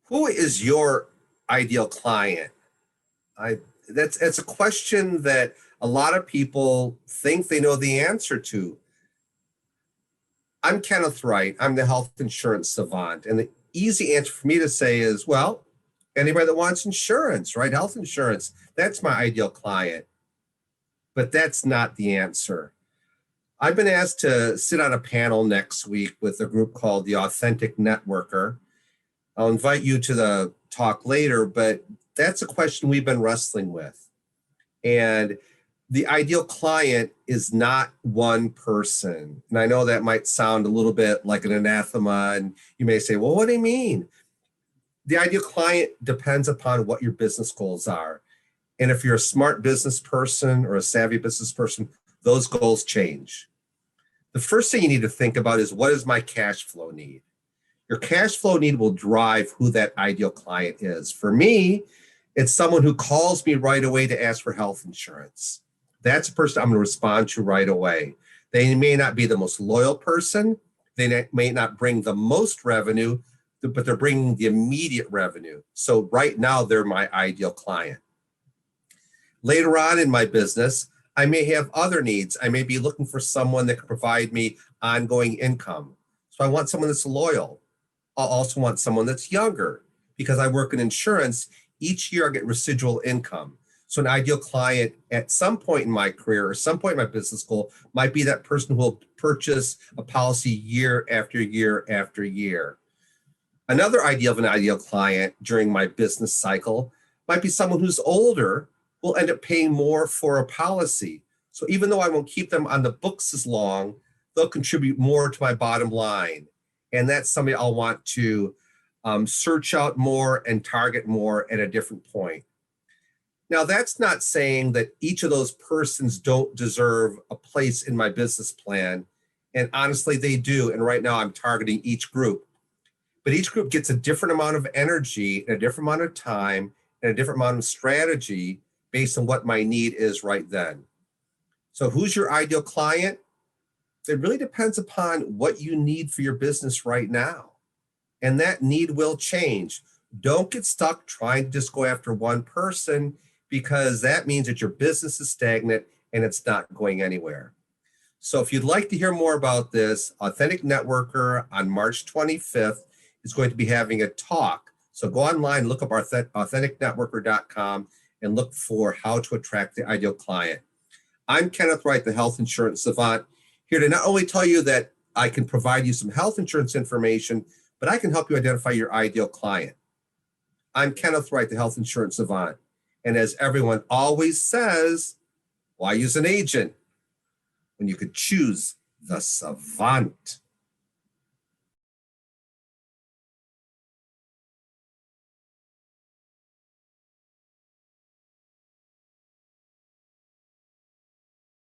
Who is your ideal client? That's a question that a lot of people think they know the answer to. I'm Kenneth Wright. I'm the health insurance savant. And the easy answer for me to say is, well, anybody that wants insurance, right? Health insurance, that's my ideal client. But that's not the answer. I've been asked to sit on a panel next week with a group called the Authentic Networker. I'll invite you to the talk later, but that's a question we've been wrestling with. And the ideal client is not one person. And I know that might sound a little bit like an anathema, and you may say, well, what do you mean? The ideal client depends upon what your business goals are. And if you're a smart business person or a savvy business person, those goals change. The first thing you need to think about is, what is my cash flow need? Your cash flow need will drive who that ideal client is. For me, it's someone who calls me right away to ask for health insurance. That's a person I'm going to respond to right away. They may not be the most loyal person. They may not bring the most revenue, but they're bringing the immediate revenue. So right now, they're my ideal client. Later on in my business, I may have other needs. I may be looking for someone that can provide me ongoing income. So I want someone that's loyal. I'll also want someone that's younger. Because I work in insurance, each year I get residual income. So an ideal client at some point in my career or some point in my business goal might be that person who will purchase a policy year after year after year. Another idea of an ideal client during my business cycle might be someone who's older, will end up paying more for a policy. So even though I won't keep them on the books as long, they'll contribute more to my bottom line. And that's somebody I'll want to search out more and target more at a different point. Now, that's not saying that each of those persons don't deserve a place in my business plan. And honestly, they do. And right now I'm targeting each group. But each group gets a different amount of energy, and a different amount of time, and a different amount of strategy based on what my need is right then. So who's your ideal client? It really depends upon what you need for your business right now. And that need will change. Don't get stuck trying to just go after one person, because that means that your business is stagnant and it's not going anywhere. So if you'd like to hear more about this, Authentic Networker on March 25th is going to be having a talk. So go online, look up authenticnetworker.com and look for how to attract the ideal client. I'm Kenneth Wright, the health insurance savant, here to not only tell you that I can provide you some health insurance information, but I can help you identify your ideal client. I'm Kenneth Wright, the health insurance savant. And as everyone always says, why use an agent when you could choose the savant?